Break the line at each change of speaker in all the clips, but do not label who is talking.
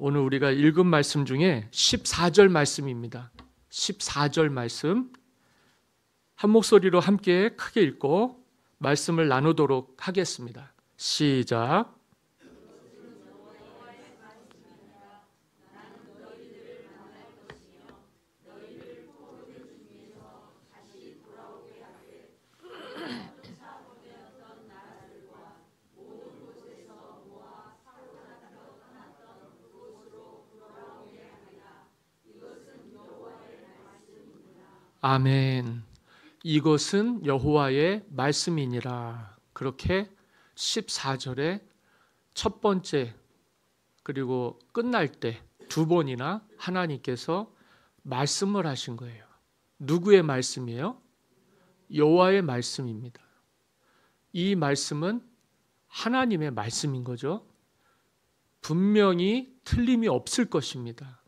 오늘 우리가 읽은 말씀 중에 14절 말씀입니다. 14절 말씀 한 목소리로 함께 크게 읽고 말씀을 나누도록 하겠습니다. 시작. 아멘. 이것은 여호와의 말씀이니라. 그렇게 14절에 첫 번째 그리고 끝날 때 두 번이나 하나님께서 말씀을 하신 거예요. 누구의 말씀이에요? 여호와의 말씀입니다. 이 말씀은 하나님의 말씀인 거죠. 분명히 틀림이 없을 것입니다.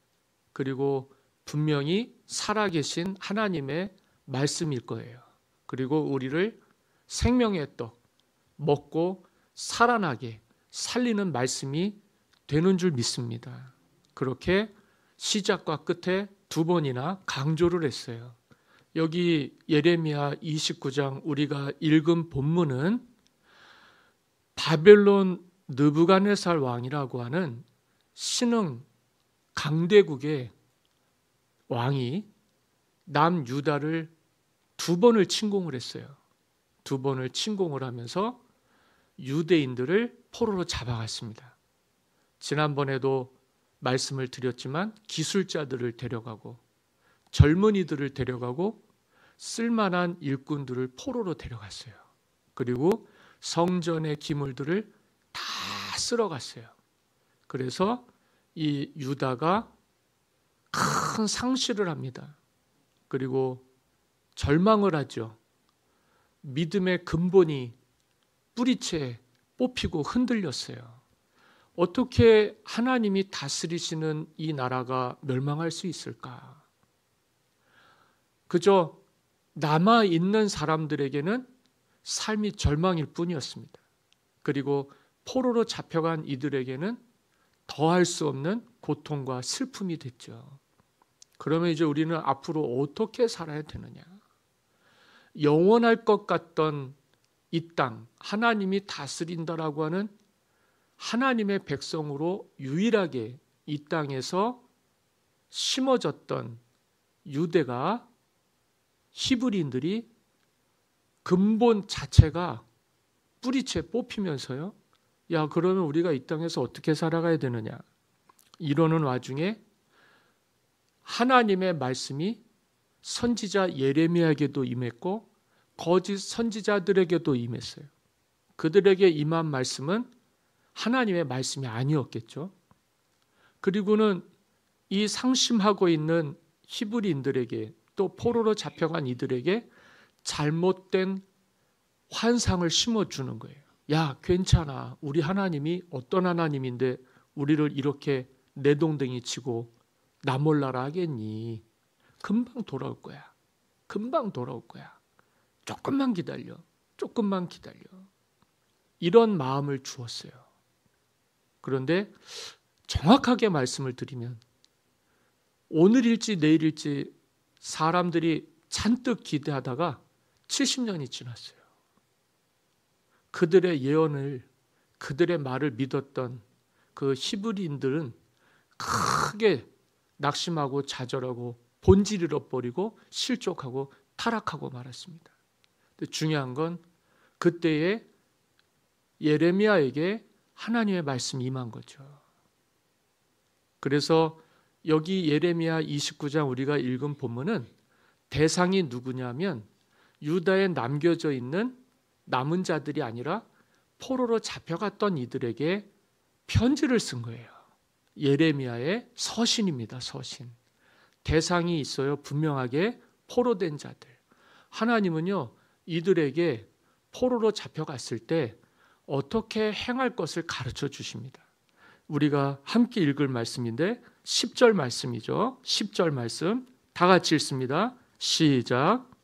그리고 분명히 살아계신 하나님의 말씀일 거예요. 그리고 우리를 생명의 떡 먹고 살아나게 살리는 말씀이 되는 줄 믿습니다. 그렇게 시작과 끝에 두 번이나 강조를 했어요. 여기 예레미야 29장 우리가 읽은 본문은 바벨론 느부갓네살 왕이라고 하는 신흥 강대국의 왕이 남유다를 두 번을 침공을 했어요. 두 번을 침공을 하면서 유대인들을 포로로 잡아갔습니다. 지난번에도 말씀을 드렸지만 기술자들을 데려가고 젊은이들을 데려가고 쓸만한 일꾼들을 포로로 데려갔어요. 그리고 성전의 기물들을 다 쓸어갔어요. 그래서 이 유다가 큰 상실을 합니다. 그리고 절망을 하죠. 믿음의 근본이 뿌리채 뽑히고 흔들렸어요. 어떻게 하나님이 다스리시는 이 나라가 멸망할 수 있을까? 그저 남아있는 사람들에게는 삶이 절망일 뿐이었습니다. 그리고 포로로 잡혀간 이들에게는 더할 수 없는 고통과 슬픔이 됐죠. 그러면 이제 우리는 앞으로 어떻게 살아야 되느냐? 영원할 것 같던 이 땅, 하나님이 다스린다라고 하는 하나님의 백성으로 유일하게 이 땅에서 심어졌던 유대가 히브리인들이 근본 자체가 뿌리채 뽑히면서요. 야, 그러면 우리가 이 땅에서 어떻게 살아가야 되느냐? 이러는 와중에 하나님의 말씀이 선지자 예레미야에게도 임했고 거짓 선지자들에게도 임했어요. 그들에게 임한 말씀은 하나님의 말씀이 아니었겠죠. 그리고는 이 상심하고 있는 히브리인들에게 또 포로로 잡혀간 이들에게 잘못된 환상을 심어주는 거예요. 야, 괜찮아. 우리 하나님이 어떤 하나님인데 우리를 이렇게 내동댕이 치고 나 몰라라 하겠니? 금방 돌아올 거야. 금방 돌아올 거야. 조금만 기다려. 조금만 기다려. 이런 마음을 주었어요. 그런데 정확하게 말씀을 드리면 오늘일지 내일일지 사람들이 잔뜩 기대하다가 70년이 지났어요. 그들의 예언을, 그들의 말을 믿었던 그 히브리인들은 크게 낙심하고 좌절하고 본질 잃어버리고 실족하고 타락하고 말았습니다. 근데 중요한 건 그때에 예레미야에게 하나님의 말씀이 임한 거죠. 그래서 여기 예레미야 29장 우리가 읽은 본문은 대상이 누구냐면 유다에 남겨져 있는 남은 자들이 아니라 포로로 잡혀갔던 이들에게 편지를 쓴 거예요. 예레미야의 서신입니다. 서신. 대상이 있어요. 분명하게 포로된 자들. 하나님은요, 이들에게 포로로 잡혀갔을 때 어떻게 행할 것을 가르쳐 주십니다. 우리가 함께 읽을 말씀인데 10절 말씀이죠. 10절 말씀 다 같이 읽습니다. 시작.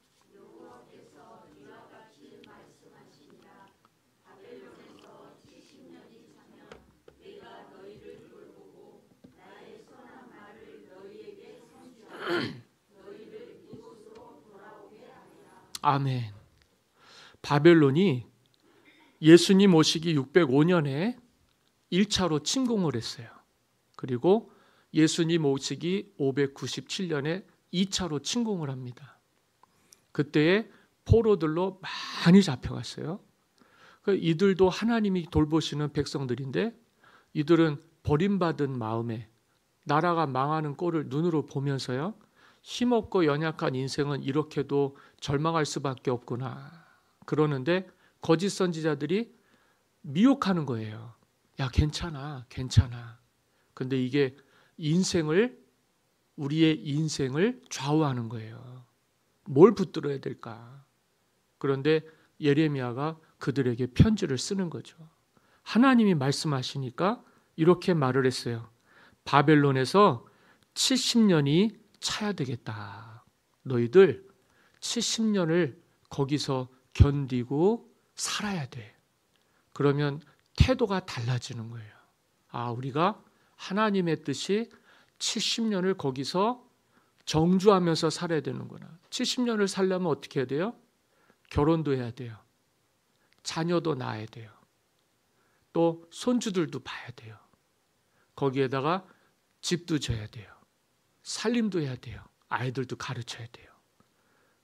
아멘. 바벨론이 예수님 오시기 605년에 1차로 침공을 했어요. 그리고 예수님 오시기 597년에 2차로 침공을 합니다. 그때에 포로들로 많이 잡혀갔어요. 이들도 하나님이 돌보시는 백성들인데 이들은 버림받은 마음에 나라가 망하는 꼴을 눈으로 보면서요, 힘없고 연약한 인생은 이렇게도 절망할 수밖에 없구나. 그러는데 거짓 선지자들이 미혹하는 거예요. 야, 괜찮아, 괜찮아. 근데 이게 우리의 인생을 좌우하는 거예요. 뭘 붙들어야 될까? 그런데 예레미야가 그들에게 편지를 쓰는 거죠. 하나님이 말씀하시니까 이렇게 말을 했어요. 바벨론에서 70년이 차야 되겠다. 너희들 70년을 거기서 견디고 살아야 돼. 그러면 태도가 달라지는 거예요. 아, 우리가 하나님의 뜻이 70년을 거기서 정주하면서 살아야 되는구나. 70년을 살려면 어떻게 해야 돼요? 결혼도 해야 돼요. 자녀도 낳아야 돼요. 또 손주들도 봐야 돼요. 거기에다가 집도 져야 돼요. 살림도 해야 돼요. 아이들도 가르쳐야 돼요.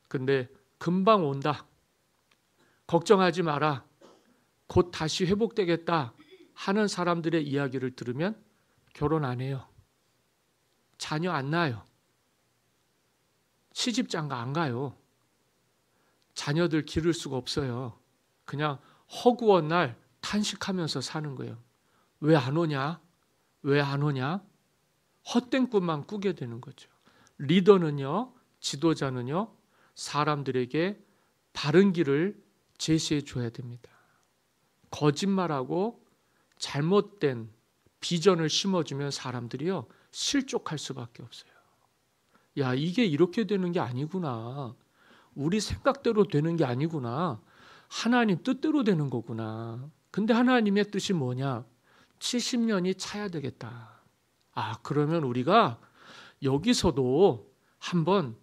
근데 금방 온다. 걱정하지 마라. 곧 다시 회복되겠다 하는 사람들의 이야기를 들으면 결혼 안 해요. 자녀 안 낳아요. 시집장가 안 가요. 자녀들 기를 수가 없어요. 그냥 허구한 날 탄식하면서 사는 거예요. 왜 안 오냐? 왜 안 오냐? 헛된 꿈만 꾸게 되는 거죠. 리더는요, 지도자는요, 사람들에게 바른 길을 제시해 줘야 됩니다. 거짓말하고 잘못된 비전을 심어주면 사람들이요, 실족할 수밖에 없어요. 야, 이게 이렇게 되는 게 아니구나. 우리 생각대로 되는 게 아니구나. 하나님 뜻대로 되는 거구나. 근데 하나님의 뜻이 뭐냐? 70년이 차야 되겠다. 아, 그러면 우리가 여기서도 한번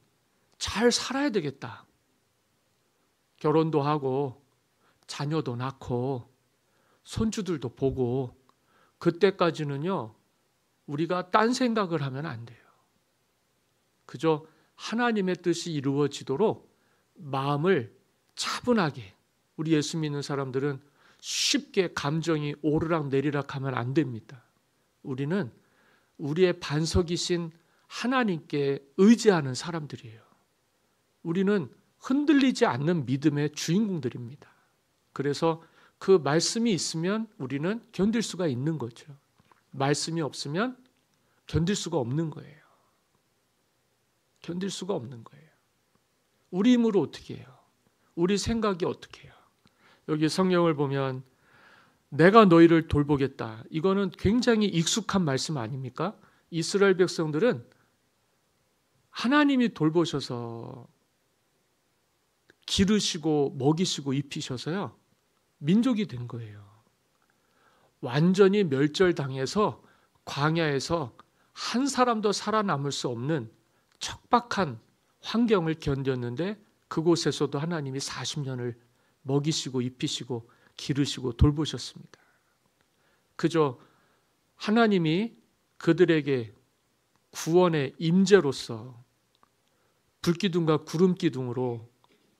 잘 살아야 되겠다. 결혼도 하고 자녀도 낳고 손주들도 보고 그때까지는요, 우리가 딴 생각을 하면 안 돼요. 그저 하나님의 뜻이 이루어지도록 마음을 차분하게, 우리 예수 믿는 사람들은 쉽게 감정이 오르락 내리락 하면 안 됩니다. 우리는 우리의 반석이신 하나님께 의지하는 사람들이에요. 우리는 흔들리지 않는 믿음의 주인공들입니다. 그래서 그 말씀이 있으면 우리는 견딜 수가 있는 거죠. 말씀이 없으면 견딜 수가 없는 거예요. 견딜 수가 없는 거예요. 우리 힘으로 어떻게 해요? 우리 생각이 어떻게 해요? 여기 성경을 보면 내가 너희를 돌보겠다. 이거는 굉장히 익숙한 말씀 아닙니까? 이스라엘 백성들은 하나님이 돌보셔서 기르시고 먹이시고 입히셔서요, 민족이 된 거예요. 완전히 멸절당해서 광야에서 한 사람도 살아남을 수 없는 척박한 환경을 견뎠는데 그곳에서도 하나님이 40년을 먹이시고 입히시고 기르시고 돌보셨습니다. 그저 하나님이 그들에게 구원의 임재로서 불기둥과 구름기둥으로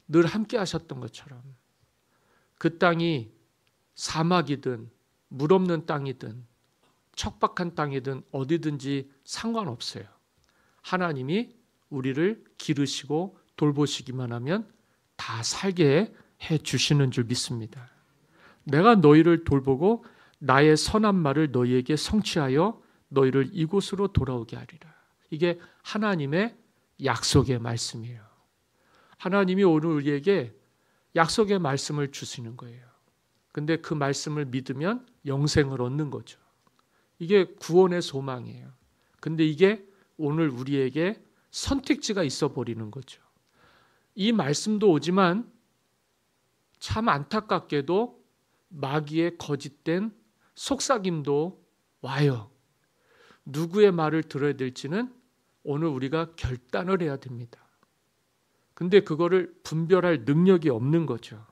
늘 함께 하셨던 것처럼 그 땅이 사막이든 물 없는 땅이든 척박한 땅이든 어디든지 상관없어요. 하나님이 우리를 기르시고 돌보시기만 하면 다 살게 해 주시는 줄 믿습니다. 내가 너희를 돌보고 나의 선한 말을 너희에게 성취하여 너희를 이곳으로 돌아오게 하리라. 이게 하나님의 약속의 말씀이에요. 하나님이 오늘 우리에게 약속의 말씀을 주시는 거예요. 근데 그 말씀을 믿으면 영생을 얻는 거죠. 이게 구원의 소망이에요. 근데 이게 오늘 우리에게 선택지가 있어 버리는 거죠. 이 말씀도 오지만 참 안타깝게도 마귀의 거짓된 속삭임도 와요. 누구의 말을 들어야 될지는 오늘 우리가 결단을 해야 됩니다. 근데 그거를 분별할 능력이 없는 거죠.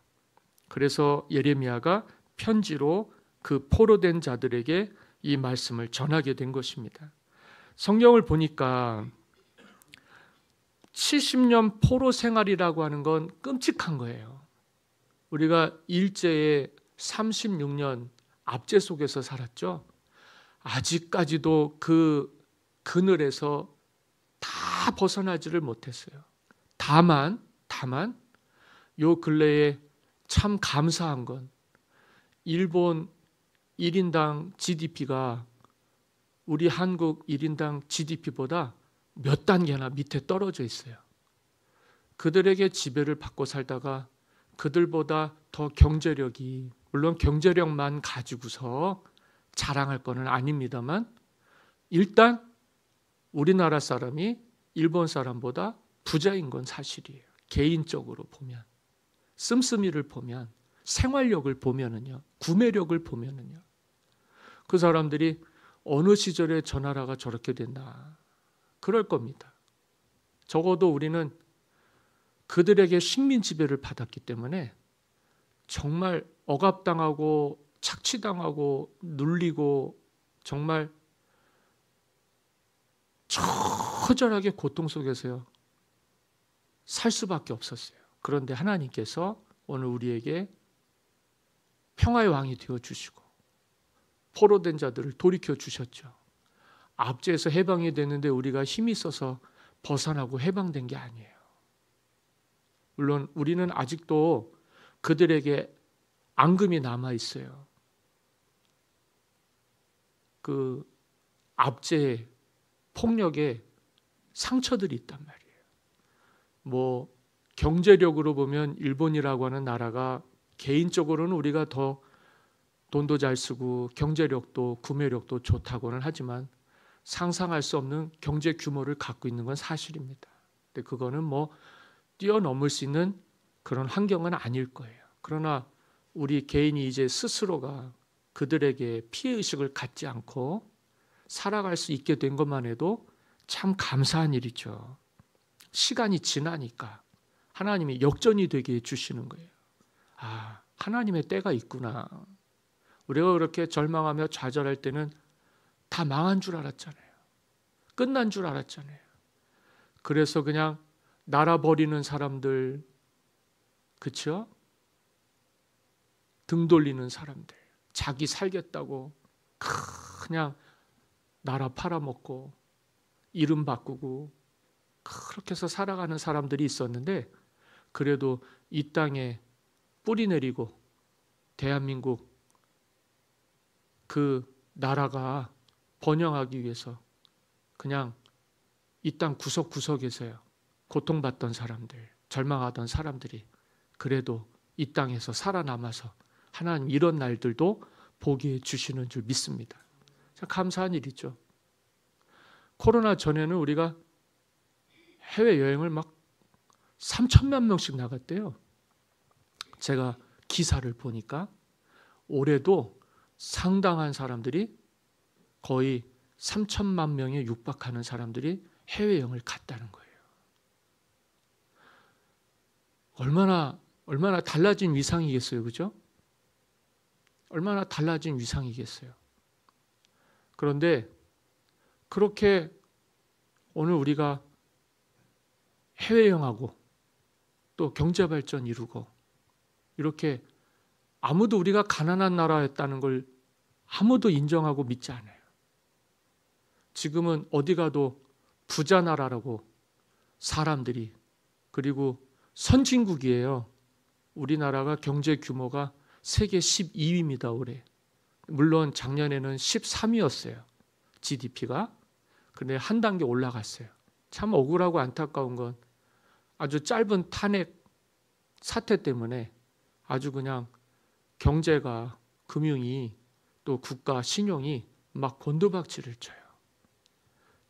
그래서 예레미야가 편지로 그 포로된 자들에게 이 말씀을 전하게 된 것입니다. 성경을 보니까 70년 포로 생활이라고 하는 건 끔찍한 거예요. 우리가 일제의 36년 압제 속에서 살았죠. 아직까지도 그 그늘에서 다 벗어나지를 못했어요. 다만 요 근래에 참 감사한 건 일본 1인당 GDP가 우리 한국 1인당 GDP보다 몇 단계나 밑에 떨어져 있어요. 그들에게 지배를 받고 살다가 그들보다 더 경제력이, 물론 경제력만 가지고서 자랑할 거는 아닙니다만, 일단 우리나라 사람이 일본 사람보다 부자인 건 사실이에요. 개인적으로 보면, 씀씀이를 보면, 생활력을 보면은요, 구매력을 보면은요, 그 사람들이 어느 시절에 저 나라가 저렇게 됐나, 그럴 겁니다. 적어도 우리는 그들에게 식민 지배를 받았기 때문에 정말 억압당하고 착취당하고 눌리고 정말 처절하게 고통 속에서요 살 수밖에 없었어요. 그런데 하나님께서 오늘 우리에게 평화의 왕이 되어주시고 포로된 자들을 돌이켜 주셨죠. 압제에서 해방이 됐는데 우리가 힘이 있어서 벗어나고 해방된 게 아니에요. 물론 우리는 아직도 그들에게 앙금이 남아 있어요. 그 압제, 폭력에 상처들이 있단 말이에요. 뭐 경제력으로 보면 일본이라고 하는 나라가 개인적으로는 우리가 더 돈도 잘 쓰고 경제력도 구매력도 좋다고는 하지만 상상할 수 없는 경제 규모를 갖고 있는 건 사실입니다. 근데 그거는 뭐 뛰어넘을 수 있는 그런 환경은 아닐 거예요. 그러나 우리 개인이 이제 스스로가 그들에게 피해의식을 갖지 않고 살아갈 수 있게 된 것만 해도 참 감사한 일이죠. 시간이 지나니까 하나님이 역전이 되게 해주시는 거예요. 아, 하나님의 때가 있구나. 우리가 그렇게 절망하며 좌절할 때는 다 망한 줄 알았잖아요. 끝난 줄 알았잖아요. 그래서 그냥 나라 버리는 사람들, 그쵸? 등 돌리는 사람들, 자기 살겠다고 그냥 나라 팔아먹고 이름 바꾸고 그렇게 해서 살아가는 사람들이 있었는데, 그래도 이 땅에 뿌리 내리고 대한민국 그 나라가 번영하기 위해서 그냥 이 땅 구석구석에서요 고통받던 사람들, 절망하던 사람들이 그래도 이 땅에서 살아남아서 하나님 이런 날들도 보게 해주시는 줄 믿습니다. 참 감사한 일이죠. 코로나 전에는 우리가 해외여행을 막 3천만 명씩 나갔대요. 제가 기사를 보니까 올해도 상당한 사람들이 거의 3천만 명에 육박하는 사람들이 해외여행을 갔다는 거예요. 얼마나 달라진 위상이겠어요, 그죠? 얼마나 달라진 위상이겠어요. 그런데 그렇게 오늘 우리가 해외여행하고 또 경제발전 이루고 이렇게 아무도 우리가 가난한 나라였다는 걸 아무도 인정하고 믿지 않아요. 지금은 어디 가도 부자 나라라고 사람들이, 그리고 선진국이에요. 우리나라가 경제 규모가 세계 12위입니다, 올해. 물론 작년에는 13위였어요. GDP가. 근데 한 단계 올라갔어요. 참 억울하고 안타까운 건 아주 짧은 탄핵 사태 때문에 아주 그냥 경제가, 금융이, 또 국가 신용이 막 곤두박질을 쳐요.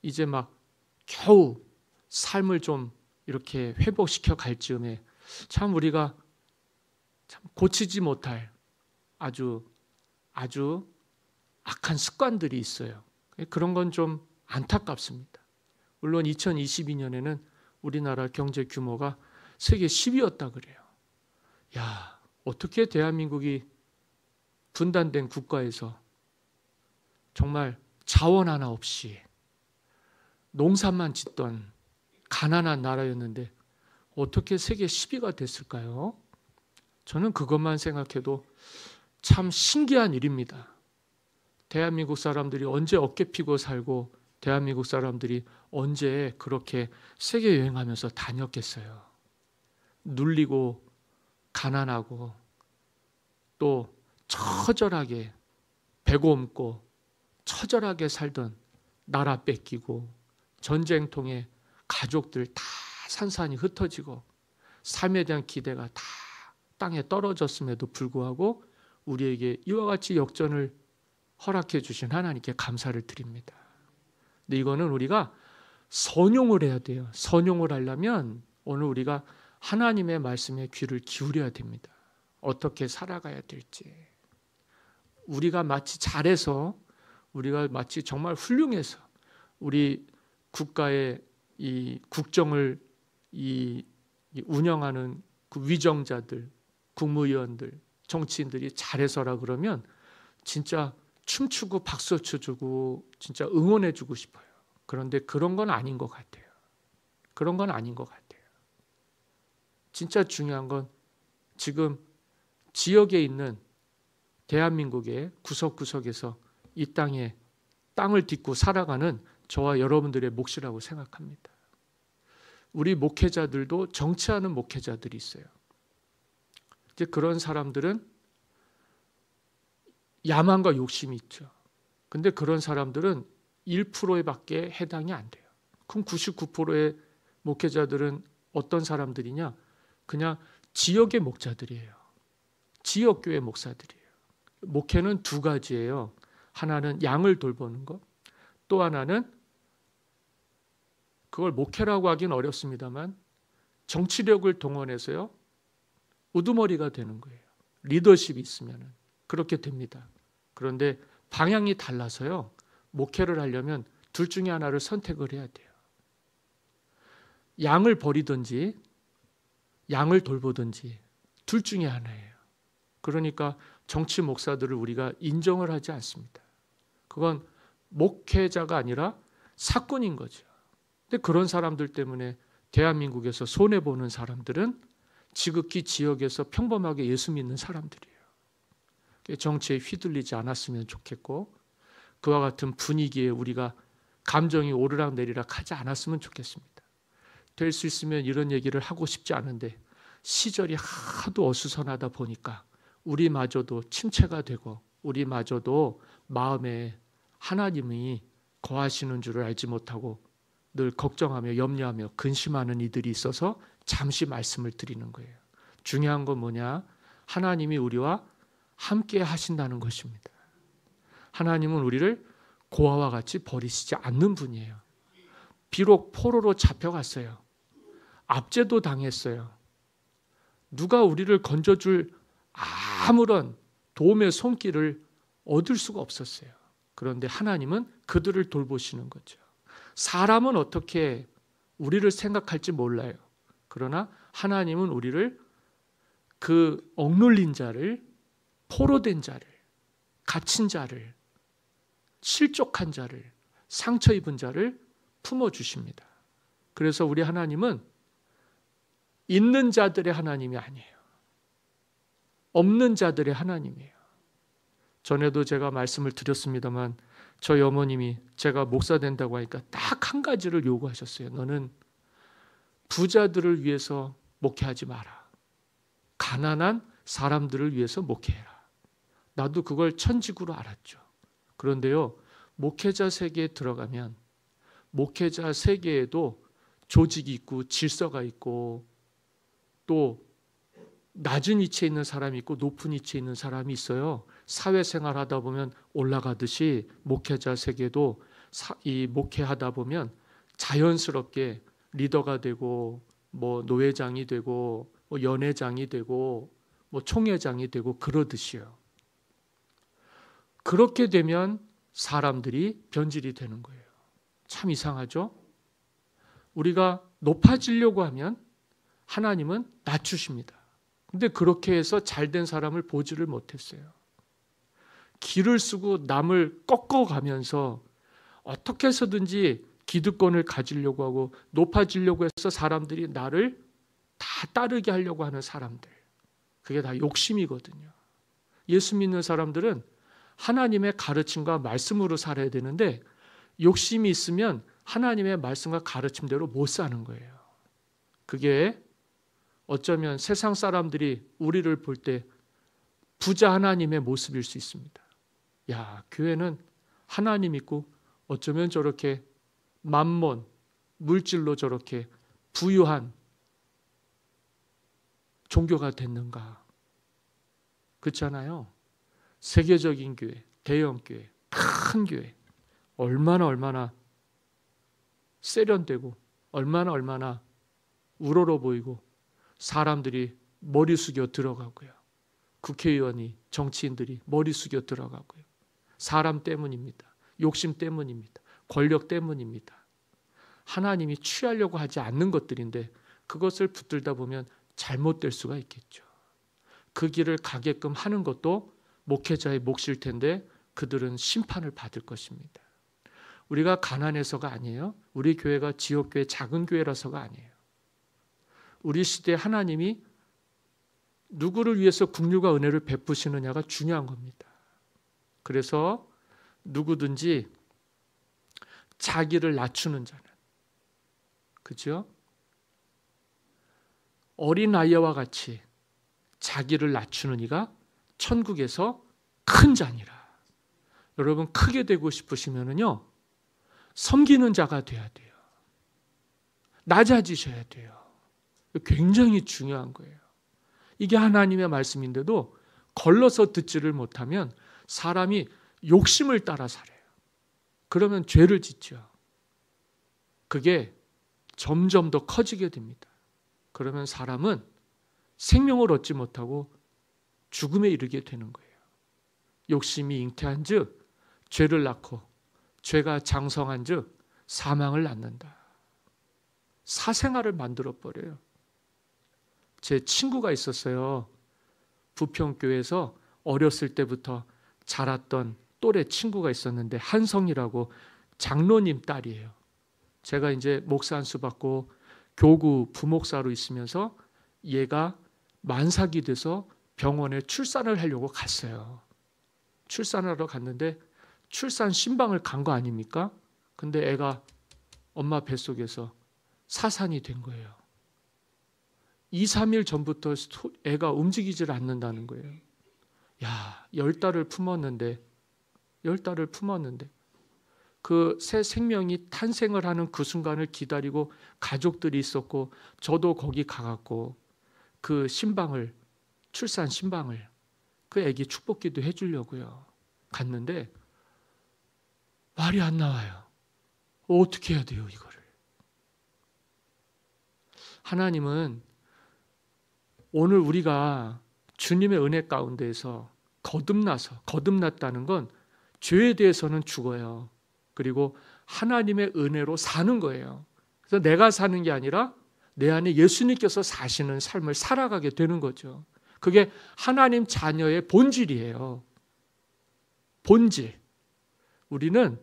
이제 막 겨우 삶을 좀 이렇게 회복시켜 갈 즈음에 참 우리가 참 고치지 못할 아주 악한 습관들이 있어요. 그런 건 좀 안타깝습니다. 물론 2022년에는 우리나라 경제 규모가 세계 10위였다 그래요. 야, 어떻게 대한민국이 분단된 국가에서 정말 자원 하나 없이 농사만 짓던 가난한 나라였는데 어떻게 세계 10위가 됐을까요? 저는 그것만 생각해도 참 신기한 일입니다. 대한민국 사람들이 언제 어깨 피고 살고 대한민국 사람들이 언제 그렇게 세계 여행하면서 다녔겠어요. 눌리고 가난하고 또 처절하게 배고픔고 처절하게 살던 나라 뺏기고 전쟁 통해 가족들 다 산산이 흩어지고 삶에 대한 기대가 다 땅에 떨어졌음에도 불구하고 우리에게 이와 같이 역전을 허락해 주신 하나님께 감사를 드립니다. 근데 이거는 우리가 선용을 해야 돼요. 선용을 하려면 오늘 우리가 하나님의 말씀에 귀를 기울여야 됩니다. 어떻게 살아가야 될지. 우리가 마치 잘해서 우리가 마치 정말 훌륭해서 우리 국가의 이 국정을 운영하는 그 위정자들, 국무위원들, 정치인들이 잘해서라 그러면 진짜 춤추고 박수 쳐주고 진짜 응원해주고 싶어요. 그런데 그런 건 아닌 것 같아요. 그런 건 아닌 것 같아요. 진짜 중요한 건 지금 지역에 있는 대한민국의 구석구석에서 이 땅에 땅을 딛고 살아가는 저와 여러분들의 몫이라고 생각합니다. 우리 목회자들도 정치하는 목회자들이 있어요. 이제 그런 사람들은 야망과 욕심이 있죠. 근데 그런 사람들은 1%에 밖에 해당이 안 돼요. 그럼 99%의 목회자들은 어떤 사람들이냐? 그냥 지역의 목자들이에요. 지역교회 목사들이에요. 목회는 두 가지예요. 하나는 양을 돌보는 것, 또 하나는 그걸 목회라고 하기는 어렵습니다만 정치력을 동원해서요 우두머리가 되는 거예요. 리더십이 있으면 그렇게 됩니다. 그런데 방향이 달라서요 목회를 하려면 둘 중에 하나를 선택을 해야 돼요. 양을 버리든지 양을 돌보든지 둘 중에 하나예요. 그러니까 정치 목사들을 우리가 인정을 하지 않습니다. 그건 목회자가 아니라 사건인 거죠. 근데 그런 사람들 때문에 대한민국에서 손해보는 사람들은 지극히 지역에서 평범하게 예수 믿는 사람들이에요. 정치에 휘둘리지 않았으면 좋겠고 그와 같은 분위기에 우리가 감정이 오르락 내리락 하지 않았으면 좋겠습니다. 될 수 있으면 이런 얘기를 하고 싶지 않은데 시절이 하도 어수선하다 보니까 우리마저도 침체가 되고 우리마저도 마음에 하나님이 거하시는 줄을 알지 못하고 늘 걱정하며 염려하며 근심하는 이들이 있어서 잠시 말씀을 드리는 거예요. 중요한 건 뭐냐? 하나님이 우리와 함께 하신다는 것입니다. 하나님은 우리를 고아와 같이 버리시지 않는 분이에요. 비록 포로로 잡혀갔어요. 압제도 당했어요. 누가 우리를 건져줄 아무런 도움의 손길을 얻을 수가 없었어요. 그런데 하나님은 그들을 돌보시는 거죠. 사람은 어떻게 우리를 생각할지 몰라요. 그러나 하나님은 우리를 그 억눌린 자를, 포로된 자를, 갇힌 자를, 실족한 자를, 상처 입은 자를 품어주십니다. 그래서 우리 하나님은 있는 자들의 하나님이 아니에요. 없는 자들의 하나님이에요. 전에도 제가 말씀을 드렸습니다만 저희 어머님이 제가 목사 된다고 하니까 딱 한 가지를 요구하셨어요. 너는 부자들을 위해서 목회하지 마라. 가난한 사람들을 위해서 목회해라. 나도 그걸 천직으로 알았죠. 그런데요, 목회자 세계에 들어가면 목회자 세계에도 조직이 있고 질서가 있고 또 낮은 위치에 있는 사람이 있고 높은 위치에 있는 사람이 있어요. 사회생활 하다 보면 올라가듯이 목회자 세계도 이 목회하다 보면 자연스럽게 리더가 되고 뭐 노회장이 되고 뭐 연회장이 되고 뭐 총회장이 되고 그러듯이요. 그렇게 되면 사람들이 변질이 되는 거예요. 참 이상하죠? 우리가 높아지려고 하면 하나님은 낮추십니다. 근데 그렇게 해서 잘된 사람을 보지를 못했어요. 기를 쓰고 남을 꺾어가면서 어떻게 해서든지 기득권을 가지려고 하고 높아지려고 해서 사람들이 나를 다 따르게 하려고 하는 사람들. 그게 다 욕심이거든요. 예수 믿는 사람들은 하나님의 가르침과 말씀으로 살아야 되는데 욕심이 있으면 하나님의 말씀과 가르침대로 못 사는 거예요. 그게 어쩌면 세상 사람들이 우리를 볼 때 부자 하나님의 모습일 수 있습니다. 야, 교회는 하나님 있고 어쩌면 저렇게 만몬, 물질로 저렇게 부유한 종교가 됐는가? 그렇잖아요. 세계적인 교회, 대형 교회, 큰 교회 얼마나 세련되고 얼마나 우러러 보이고 사람들이 머리 숙여 들어가고요. 국회의원이 정치인들이 머리 숙여 들어가고요. 사람 때문입니다. 욕심 때문입니다. 권력 때문입니다. 하나님이 취하려고 하지 않는 것들인데 그것을 붙들다 보면 잘못될 수가 있겠죠. 그 길을 가게끔 하는 것도 목회자의 몫일 텐데 그들은 심판을 받을 것입니다. 우리가 가난해서가 아니에요. 우리 교회가 지역교회 작은 교회라서가 아니에요. 우리 시대에 하나님이 누구를 위해서 긍휼과 은혜를 베푸시느냐가 중요한 겁니다. 그래서 누구든지 자기를 낮추는 자는, 그죠? 어린아이와 같이 자기를 낮추는 이가 천국에서 큰 자니라. 여러분 크게 되고 싶으시면은요, 섬기는 자가 돼야 돼요. 낮아지셔야 돼요. 굉장히 중요한 거예요. 이게 하나님의 말씀인데도 걸러서 듣지를 못하면 사람이 욕심을 따라 살아요. 그러면 죄를 짓죠. 그게 점점 더 커지게 됩니다. 그러면 사람은 생명을 얻지 못하고 죽음에 이르게 되는 거예요. 욕심이 잉태한 즉 죄를 낳고 죄가 장성한 즉 사망을 낳는다. 사생활을 만들어 버려요. 제 친구가 있었어요. 부평교회에서 어렸을 때부터 자랐던 또래 친구가 있었는데 한성이라고 장로님 딸이에요. 제가 이제 목사 안수 받고 교구 부목사로 있으면서 얘가 만삭이 돼서 병원에 출산을 하려고 갔어요. 출산하러 갔는데 출산 신방을 간 거 아닙니까? 근데 애가 엄마 뱃속에서 사산이 된 거예요. 2, 3일 전부터 애가 움직이질 않는다는 거예요. 야, 10달을 품었는데 그 새 생명이 탄생을 하는 그 순간을 기다리고 가족들이 있었고 저도 거기 가갖고 그 신방을, 출산 신방을 그 애기 축복기도 해주려고요. 갔는데 말이 안 나와요. 어떻게 해야 돼요, 이거를? 하나님은 오늘 우리가 주님의 은혜 가운데에서 거듭났다는 건 죄에 대해서는 죽어요. 그리고 하나님의 은혜로 사는 거예요. 그래서 내가 사는 게 아니라 내 안에 예수님께서 사시는 삶을 살아가게 되는 거죠. 그게 하나님 자녀의 본질이에요. 본질. 우리는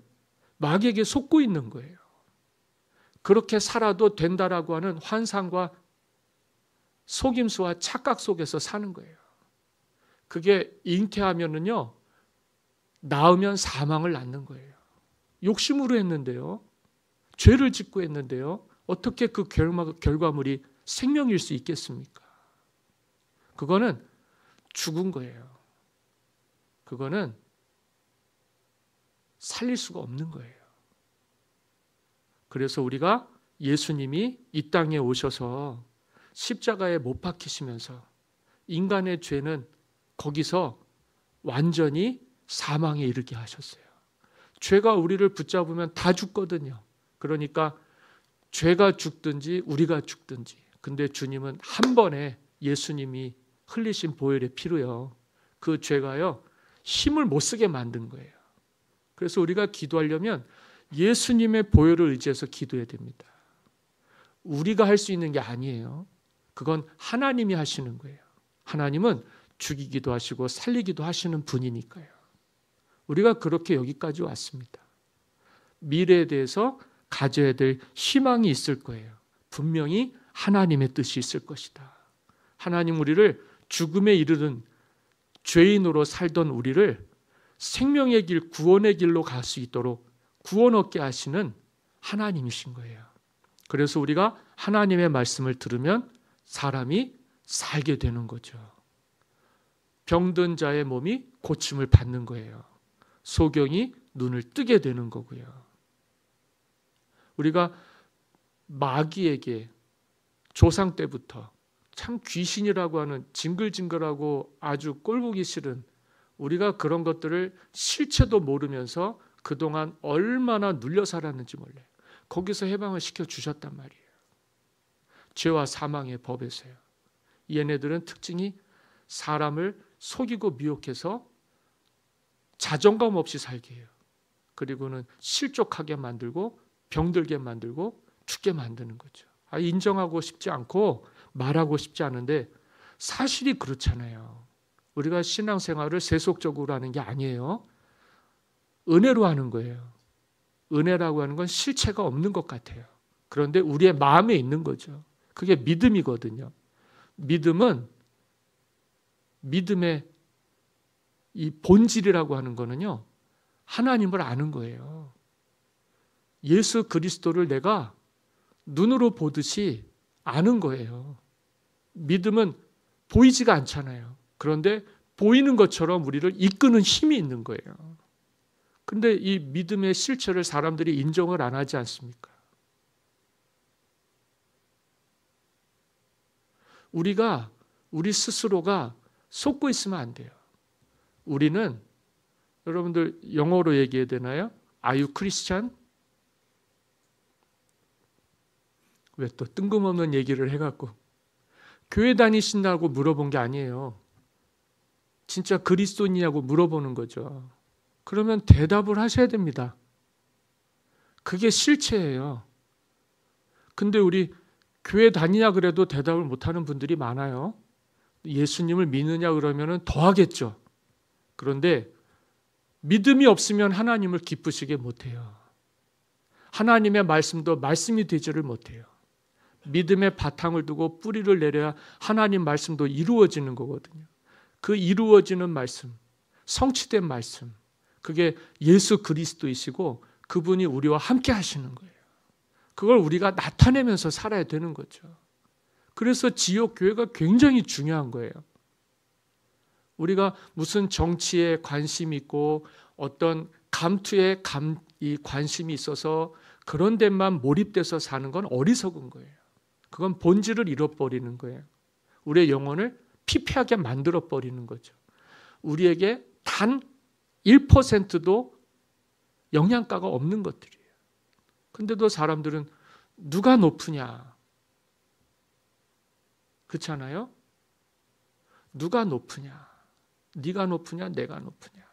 마귀에게 속고 있는 거예요. 그렇게 살아도 된다라고 하는 환상과 속임수와 착각 속에서 사는 거예요. 그게 잉태하면은요, 낳으면 사망을 낳는 거예요. 욕심으로 했는데요. 죄를 짓고 했는데요. 어떻게 그 결과물이 생명일 수 있겠습니까? 그거는 죽은 거예요. 그거는 살릴 수가 없는 거예요. 그래서 우리가 예수님이 이 땅에 오셔서 십자가에 못 박히시면서 인간의 죄는 거기서 완전히 사망에 이르게 하셨어요. 죄가 우리를 붙잡으면 다 죽거든요. 그러니까 죄가 죽든지 우리가 죽든지. 근데 주님은 한 번에 예수님이 흘리신 보혈의 피로요. 그 죄가요, 힘을 못 쓰게 만든 거예요. 그래서 우리가 기도하려면 예수님의 보혈을 의지해서 기도해야 됩니다. 우리가 할 수 있는 게 아니에요. 그건 하나님이 하시는 거예요. 하나님은 죽이기도 하시고 살리기도 하시는 분이니까요. 우리가 그렇게 여기까지 왔습니다. 미래에 대해서 가져야 될 희망이 있을 거예요. 분명히 하나님의 뜻이 있을 것이다. 하나님 우리를 죽음에 이르는 죄인으로 살던 우리를 생명의 길, 구원의 길로 갈 수 있도록 구원 얻게 하시는 하나님이신 거예요. 그래서 우리가 하나님의 말씀을 들으면 사람이 살게 되는 거죠. 병든 자의 몸이 고침을 받는 거예요. 소경이 눈을 뜨게 되는 거고요. 우리가 마귀에게 조상 때부터 참 귀신이라고 하는 징글징글하고 아주 꼴보기 싫은 우리가 그런 것들을 실체도 모르면서 그동안 얼마나 눌려 살았는지 몰라요. 거기서 해방을 시켜주셨단 말이에요. 죄와 사망의 법에서요. 얘네들은 특징이 사람을 속이고 미혹해서 자존감 없이 살게 해요. 그리고는 실족하게 만들고 병들게 만들고 죽게 만드는 거죠. 인정하고 싶지 않고 말하고 싶지 않은데 사실이 그렇잖아요. 우리가 신앙생활을 세속적으로 하는 게 아니에요. 은혜로 하는 거예요. 은혜라고 하는 건 실체가 없는 것 같아요. 그런데 우리의 마음에 있는 거죠. 그게 믿음이거든요. 믿음은 믿음의 이 본질이라고 하는 거는요. 하나님을 아는 거예요. 예수 그리스도를 내가 눈으로 보듯이 아는 거예요. 믿음은 보이지가 않잖아요. 그런데 보이는 것처럼 우리를 이끄는 힘이 있는 거예요. 근데 이 믿음의 실체를 사람들이 인정을 안 하지 않습니까? 우리 스스로가 속고 있으면 안 돼요. 우리는 여러분들 영어로 얘기해야 되나요? Are you Christian? 왜 또 뜬금없는 얘기를 해갖고 교회 다니신다고 물어본 게 아니에요. 진짜 그리스도인이냐고 물어보는 거죠. 그러면 대답을 하셔야 됩니다. 그게 실체예요. 근데 우리 교회 다니냐 그래도 대답을 못하는 분들이 많아요. 예수님을 믿느냐 그러면 더 하겠죠. 그런데 믿음이 없으면 하나님을 기쁘시게 못해요. 하나님의 말씀도 말씀이 되지를 못해요. 믿음의 바탕을 두고 뿌리를 내려야 하나님 말씀도 이루어지는 거거든요. 그 이루어지는 말씀, 성취된 말씀, 그게 예수 그리스도이시고 그분이 우리와 함께 하시는 거예요. 그걸 우리가 나타내면서 살아야 되는 거죠. 그래서 지역 교회가 굉장히 중요한 거예요. 우리가 무슨 정치에 관심이 있고 어떤 감투에 관심이 있어서 그런 데만 몰입돼서 사는 건 어리석은 거예요. 그건 본질을 잃어버리는 거예요. 우리의 영혼을 피폐하게 만들어버리는 거죠. 우리에게 단 1%도 영양가가 없는 것들이에요. 근데도 사람들은 누가 높으냐? 그렇잖아요? 누가 높으냐? 네가 높으냐? 내가 높으냐?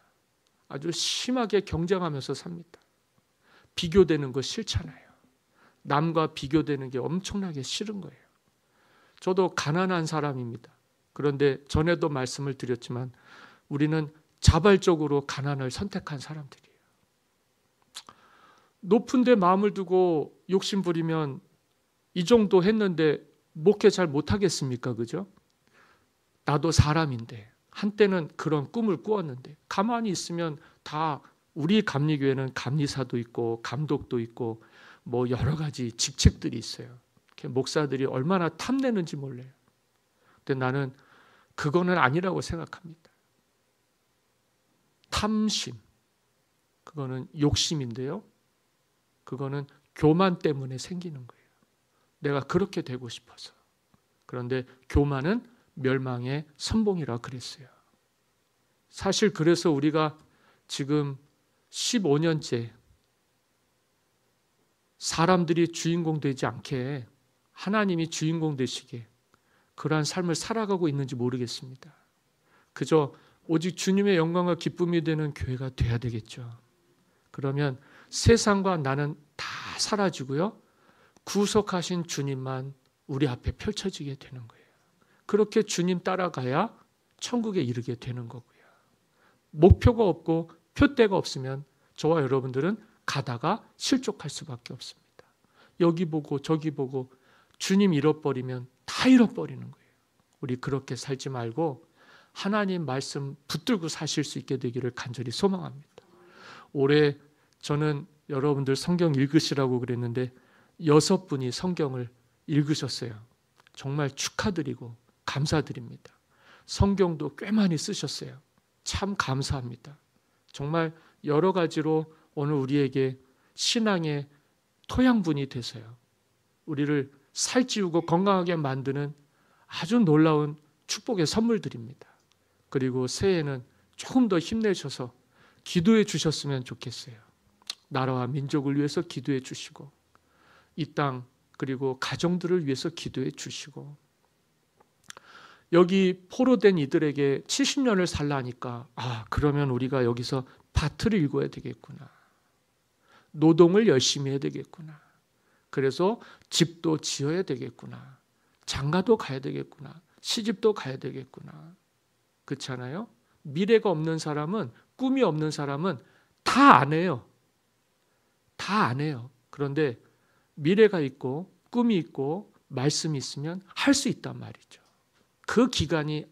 아주 심하게 경쟁하면서 삽니다. 비교되는 거 싫잖아요. 남과 비교되는 게 엄청나게 싫은 거예요. 저도 가난한 사람입니다. 그런데 전에도 말씀을 드렸지만 우리는 자발적으로 가난을 선택한 사람들이에요. 높은 데 마음을 두고 욕심 부리면 이 정도 했는데 목회 잘 못하겠습니까? 그죠? 나도 사람인데 한때는 그런 꿈을 꾸었는데 가만히 있으면 다 우리 감리교회는 감리사도 있고 감독도 있고 뭐 여러 가지 직책들이 있어요. 목사들이 얼마나 탐내는지 몰라요. 근데 나는 그거는 아니라고 생각합니다. 탐심, 그거는 욕심인데요. 그거는 교만 때문에 생기는 거예요. 내가 그렇게 되고 싶어서. 그런데 교만은 멸망의 선봉이라 그랬어요. 사실 그래서 우리가 지금 15년째 사람들이 주인공 되지 않게 하나님이 주인공 되시게 그러한 삶을 살아가고 있는지 모르겠습니다. 그저 오직 주님의 영광과 기쁨이 되는 교회가 돼야 되겠죠. 그러면 세상과 나는 다 사라지고요. 구속하신 주님만 우리 앞에 펼쳐지게 되는 거예요. 그렇게 주님 따라가야 천국에 이르게 되는 거고요. 목표가 없고 표대가 없으면 저와 여러분들은 가다가 실족할 수밖에 없습니다. 여기 보고 저기 보고 주님 잃어버리면 다 잃어버리는 거예요. 우리 그렇게 살지 말고 하나님 말씀 붙들고 사실 수 있게 되기를 간절히 소망합니다. 올해 저는 여러분들 성경 읽으시라고 그랬는데 6분이 성경을 읽으셨어요. 정말 축하드리고 감사드립니다. 성경도 꽤 많이 쓰셨어요. 참 감사합니다. 정말 여러 가지로 오늘 우리에게 신앙의 토양분이 되세요. 우리를 살찌우고 건강하게 만드는 아주 놀라운 축복의 선물들입니다. 그리고 새해에는 조금 더 힘내셔서 기도해 주셨으면 좋겠어요. 나라와 민족을 위해서 기도해 주시고 이 땅 그리고 가정들을 위해서 기도해 주시고 여기 포로된 이들에게 70년을 살라니까 그러면 우리가 여기서 밭을 일궈야 되겠구나. 노동을 열심히 해야 되겠구나. 그래서 집도 지어야 되겠구나. 장가도 가야 되겠구나. 시집도 가야 되겠구나. 그렇잖아요? 미래가 없는 사람은, 꿈이 없는 사람은 다 안 해요. 다 안 해요. 그런데 미래가 있고 꿈이 있고 말씀이 있으면 할 수 있단 말이죠. 그 기간이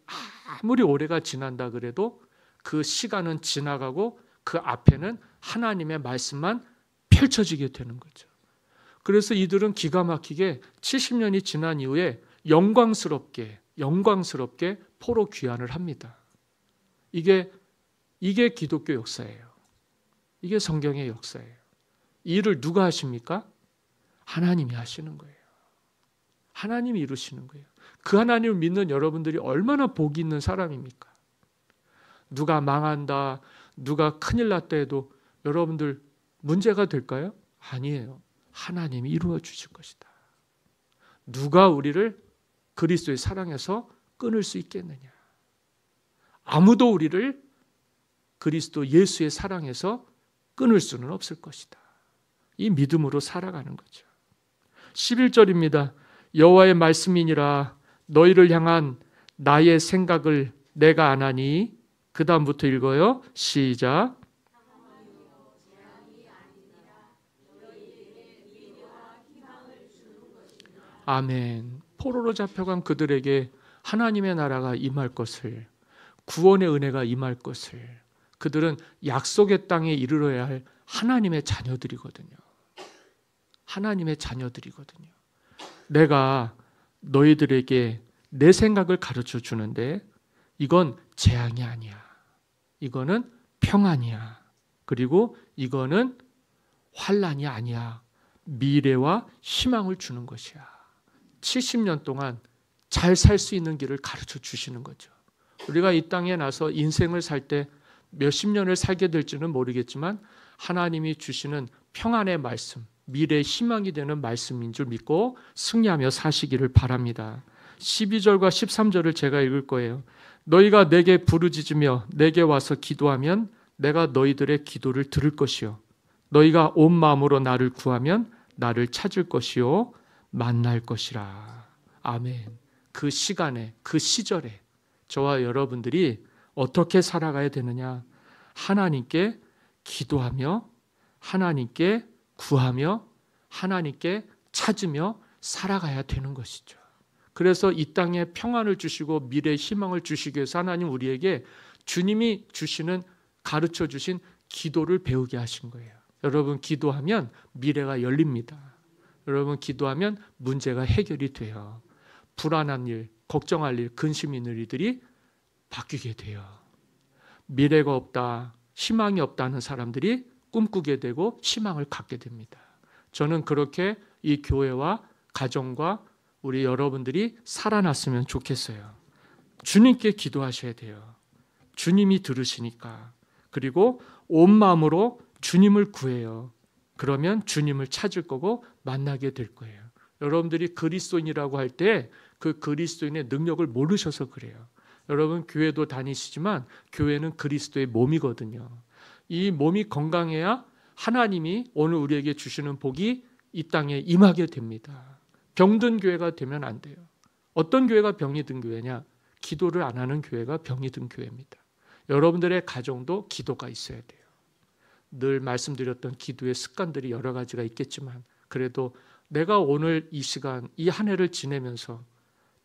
아무리 오래가 지난다 그래도 그 시간은 지나가고 그 앞에는 하나님의 말씀만 펼쳐지게 되는 거죠. 그래서 이들은 기가 막히게 70년이 지난 이후에 영광스럽게 포로 귀환을 합니다. 이게 기독교 역사예요. 이게 성경의 역사예요. 이 일을 누가 하십니까? 하나님이 하시는 거예요. 하나님이 이루시는 거예요. 그 하나님을 믿는 여러분들이 얼마나 복이 있는 사람입니까? 누가 망한다, 누가 큰일 났다 해도 여러분들 문제가 될까요? 아니에요. 하나님이 이루어 주실 것이다. 누가 우리를 그리스도의 사랑에서 끊을 수 있겠느냐? 아무도 우리를 그리스도 예수의 사랑에서 끊을 수는 없을 것이다. 이 믿음으로 살아가는 거죠. 11절입니다. 여호와의 말씀이니라 너희를 향한 나의 생각을 내가 아나니. 그 다음부터 읽어요. 시작. 아멘. 포로로 잡혀간 그들에게 하나님의 나라가 임할 것을, 구원의 은혜가 임할 것을, 그들은 약속의 땅에 이르러야 할 하나님의 자녀들이거든요. 하나님의 자녀들이거든요. 내가 너희들에게 내 생각을 가르쳐 주는데 이건 재앙이 아니야. 이거는 평안이야. 그리고 이거는 환난이 아니야. 미래와 희망을 주는 것이야. 70년 동안 잘 살 수 있는 길을 가르쳐 주시는 거죠. 우리가 이 땅에 나서 인생을 살 때 몇십 년을 살게 될지는 모르겠지만 하나님이 주시는 평안의 말씀, 미래의 희망이 되는 말씀인 줄 믿고 승리하며 사시기를 바랍니다. 12절과 13절을 제가 읽을 거예요. 너희가 내게 부르짖으며 내게 와서 기도하면 내가 너희들의 기도를 들을 것이요 너희가 온 마음으로 나를 구하면 나를 찾을 것이요 만날 것이라. 아멘. 그 시간에, 그 시절에 저와 여러분들이 어떻게 살아가야 되느냐? 하나님께 기도하며 하나님께 구하며 하나님께 찾으며 살아가야 되는 것이죠. 그래서 이 땅에 평안을 주시고 미래의 희망을 주시기 위해서 하나님 우리에게 주님이 주시는, 가르쳐 주신 기도를 배우게 하신 거예요. 여러분 기도하면 미래가 열립니다. 여러분 기도하면 문제가 해결이 돼요. 불안한 일, 걱정할 일, 근심 있는 일들이 바뀌게 돼요. 미래가 없다, 희망이 없다는 사람들이 꿈꾸게 되고 희망을 갖게 됩니다. 저는 그렇게 이 교회와 가정과 우리 여러분들이 살아났으면 좋겠어요. 주님께 기도하셔야 돼요. 주님이 들으시니까. 그리고 온 마음으로 주님을 구해요. 그러면 주님을 찾을 거고 만나게 될 거예요. 여러분들이 그리스도인이라고 할 때 그 그리스도인의 능력을 모르셔서 그래요. 여러분 교회도 다니시지만 교회는 그리스도의 몸이거든요. 이 몸이 건강해야 하나님이 오늘 우리에게 주시는 복이 이 땅에 임하게 됩니다. 병든 교회가 되면 안 돼요. 어떤 교회가 병이 든 교회냐? 기도를 안 하는 교회가 병이 든 교회입니다. 여러분들의 가정도 기도가 있어야 돼요. 늘 말씀드렸던 기도의 습관들이 여러 가지가 있겠지만 그래도 내가 오늘 이 시간, 이 한 해를 지내면서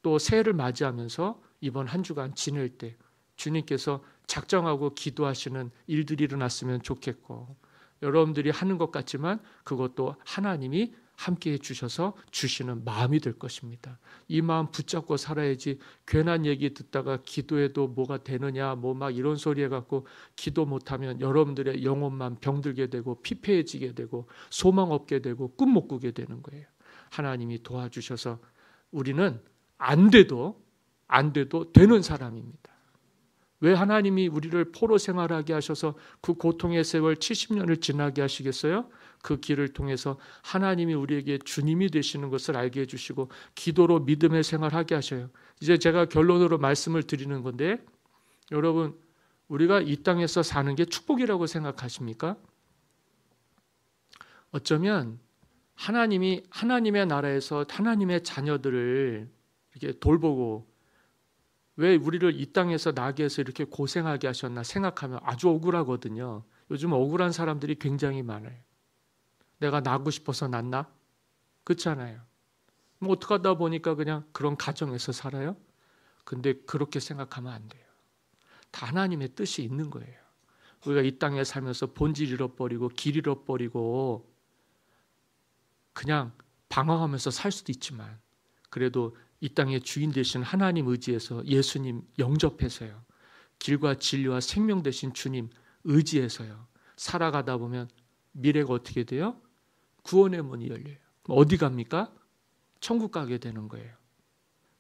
또 새해를 맞이하면서 이번 한 주간 지낼 때 주님께서 작정하고 기도하시는 일들이 일어났으면 좋겠고, 여러분들이 하는 것 같지만 그것도 하나님이 함께해 주셔서 주시는 마음이 될 것입니다. 이 마음 붙잡고 살아야지 괜한 얘기 듣다가 기도해도 뭐가 되느냐 뭐 막 이런 소리 해갖고 기도 못하면 여러분들의 영혼만 병들게 되고 피폐해지게 되고 소망 없게 되고 꿈 못 꾸게 되는 거예요. 하나님이 도와주셔서 우리는 안 돼도 되는 사람입니다. 왜 하나님이 우리를 포로 생활하게 하셔서 그 고통의 세월 70년을 지나게 하시겠어요? 그 길을 통해서 하나님이 우리에게 주님이 되시는 것을 알게 해주시고 기도로 믿음의 생활하게 하셔요. 이제 제가 결론으로 말씀을 드리는 건데, 여러분, 우리가 이 땅에서 사는 게 축복이라고 생각하십니까? 어쩌면 하나님이 하나님의 나라에서 하나님의 자녀들을 이렇게 돌보고 왜 우리를 이 땅에서 나게 해서 이렇게 고생하게 하셨나 생각하면 아주 억울하거든요. 요즘 억울한 사람들이 굉장히 많아요. 내가 나고 싶어서 났나? 그렇잖아요. 뭐 어떡하다 보니까 그냥 그런 가정에서 살아요. 근데 그렇게 생각하면 안 돼요. 다 하나님의 뜻이 있는 거예요. 우리가 이 땅에 살면서 본질 잃어버리고 길 잃어버리고 그냥 방황하면서 살 수도 있지만 그래도 이 땅의 주인 되신 하나님 의지해서 예수님 영접해서요, 길과 진리와 생명 되신 주님 의지해서요 살아가다 보면 미래가 어떻게 돼요? 구원의 문이 열려요. 어디 갑니까? 천국 가게 되는 거예요.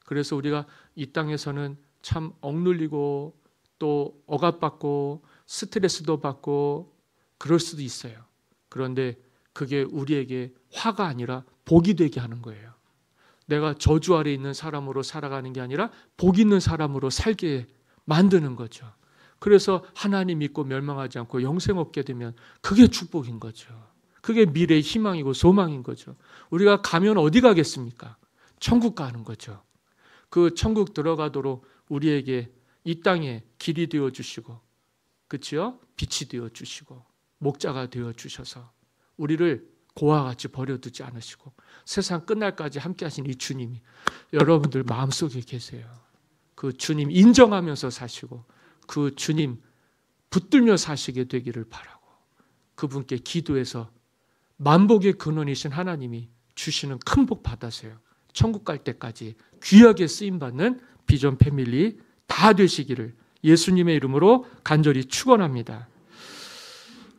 그래서 우리가 이 땅에서는 참 억눌리고 또 억압받고 스트레스도 받고 그럴 수도 있어요. 그런데 그게 우리에게 화가 아니라 복이 되게 하는 거예요. 내가 저주 아래 있는 사람으로 살아가는 게 아니라 복 있는 사람으로 살게 만드는 거죠. 그래서 하나님 믿고 멸망하지 않고 영생 얻게 되면 그게 축복인 거죠. 그게 미래의 희망이고 소망인 거죠. 우리가 가면 어디 가겠습니까? 천국 가는 거죠. 그 천국 들어가도록 우리에게 이 땅에 길이 되어 주시고, 그렇죠? 빛이 되어 주시고 목자가 되어 주셔서 우리를 고와 같이 버려두지 않으시고 세상 끝날까지 함께 하신 이 주님이 여러분들 마음속에 계세요. 그 주님 인정하면서 사시고 그 주님 붙들며 사시게 되기를 바라고, 그분께 기도해서 만복의 근원이신 하나님이 주시는 큰 복 받으세요. 천국 갈 때까지 귀하게 쓰임받는 비전 패밀리 다 되시기를 예수님의 이름으로 간절히 축원합니다.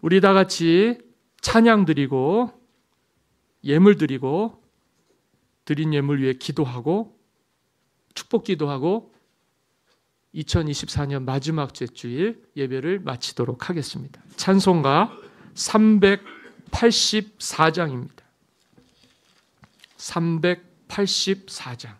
우리 다 같이 찬양 드리고 예물 드리고 드린 예물 위해 기도하고 축복 기도하고 2024년 마지막 주일 예배를 마치도록 하겠습니다. 찬송가 384장입니다. 384장.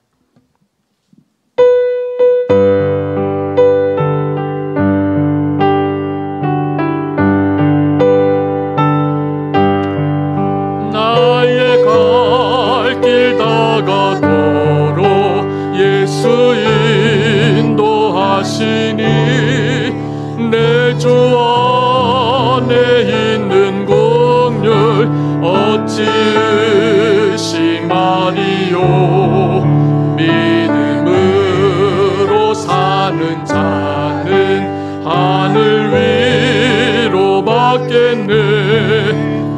내 주 안에 있는 긍휼 어찌 의심하리요. 믿음으로 사는 자는 하늘 위로 받겠네.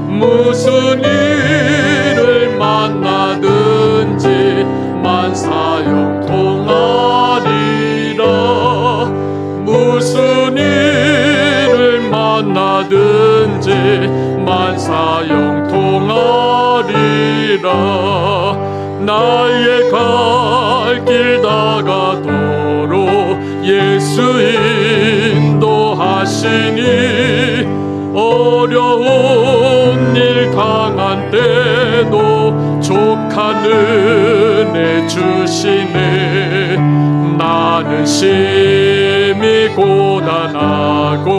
무슨 일을 만나든지 만사형통하리라. 무슨 일을 만나든지 만사형통하리라. 나의 갈 길 다가도록 예수 인도하시니 어려운 일 당한 때도 족한 은혜 주시네. 나는 심히 고단하고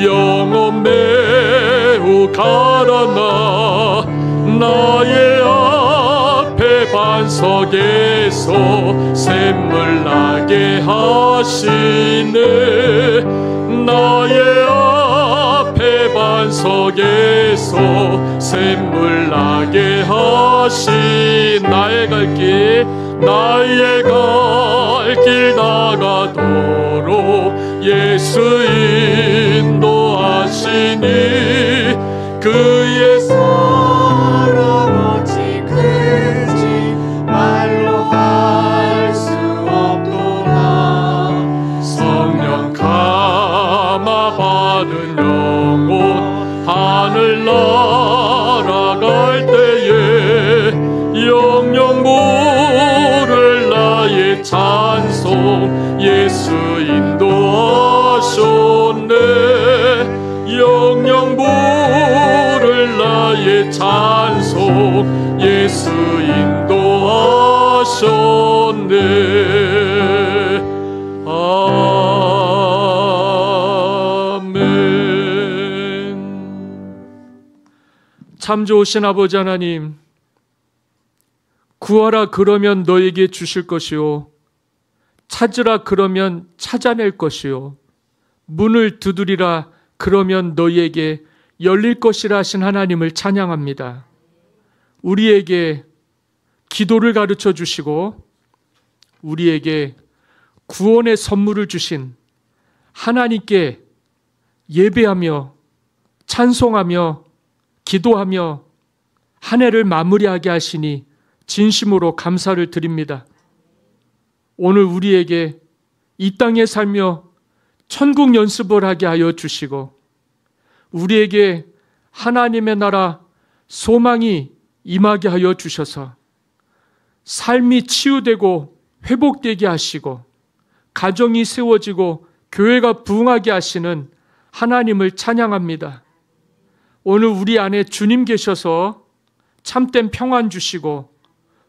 영혼 매우 가라나 나의 앞에 반 반석에서 샘물 나게 하시네. 나의 앞에 반석에서 샘물 나게 하신 나의 갈 길 나가도록 예수 인도하시니 그의 사랑 어찌 크지 말로 할 수 없도다. 성령 감화 받은 영혼 하늘 날아갈 때에 영영 모를 나의 찬송 예수 인도하셨네. 영영 모를 나의 찬송 예수 인도하셨네. 아멘.
참 좋으신 아버지 하나님, 구하라 그러면 너에게 주실 것이요 찾으라 그러면 찾아낼 것이요 문을 두드리라 그러면 너희에게 열릴 것이라 하신 하나님을 찬양합니다. 우리에게 기도를 가르쳐 주시고 우리에게 구원의 선물을 주신 하나님께 예배하며 찬송하며 기도하며 한 해를 마무리하게 하시니 진심으로 감사를 드립니다. 오늘 우리에게 이 땅에 살며 천국 연습을 하게 하여 주시고 우리에게 하나님의 나라 소망이 임하게 하여 주셔서 삶이 치유되고 회복되게 하시고 가정이 세워지고 교회가 부흥하게 하시는 하나님을 찬양합니다. 오늘 우리 안에 주님 계셔서 참된 평안 주시고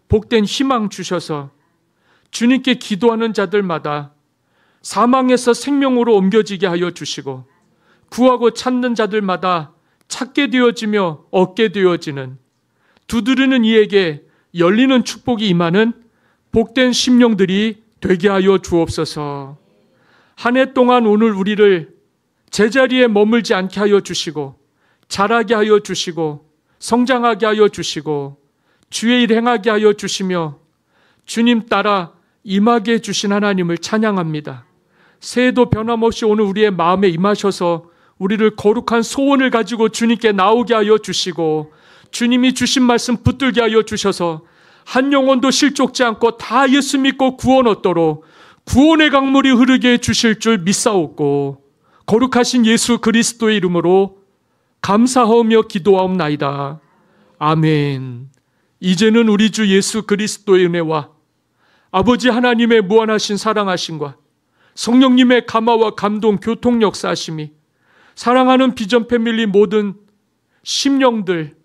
복된 희망 주셔서 주님께 기도하는 자들마다 사망에서 생명으로 옮겨지게 하여 주시고 구하고 찾는 자들마다 찾게 되어지며 얻게 되어지는 두드리는 이에게 열리는 축복이 임하는 복된 심령들이 되게 하여 주옵소서. 한 해 동안 오늘 우리를 제자리에 머물지 않게 하여 주시고 자라게 하여 주시고 성장하게 하여 주시고 주의 일 행하게 하여 주시며 주님 따라 임하게 해주신 하나님을 찬양합니다. 새해도 변함없이 오늘 우리의 마음에 임하셔서 우리를 거룩한 소원을 가지고 주님께 나오게 하여 주시고 주님이 주신 말씀 붙들게 하여 주셔서 한 영혼도 실족지 않고 다 예수 믿고 구원 얻도록 구원의 강물이 흐르게 해주실 줄 믿사옵고 거룩하신 예수 그리스도의 이름으로 감사하며 기도하옵나이다. 아멘. 이제는 우리 주 예수 그리스도의 은혜와 아버지 하나님의 무한하신 사랑하심과 성령님의 감화와 감동 교통 역사하심이 사랑하는 비전 패밀리 모든 심령들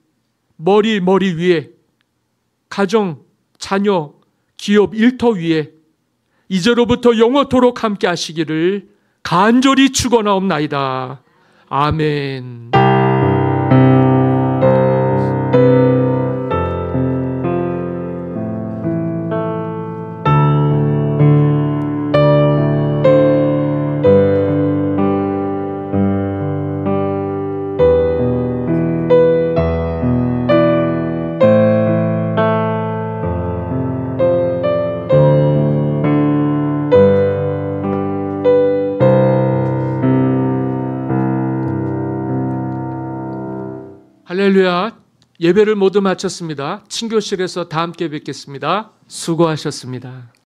머리 위에 가정, 자녀, 기업, 일터 위에 이제로부터 영원토록 함께 하시기를 간절히 축원하옵나이다. 아멘. 할렐루야. 예배를 모두 마쳤습니다. 친교실에서 다 함께 뵙겠습니다. 수고하셨습니다.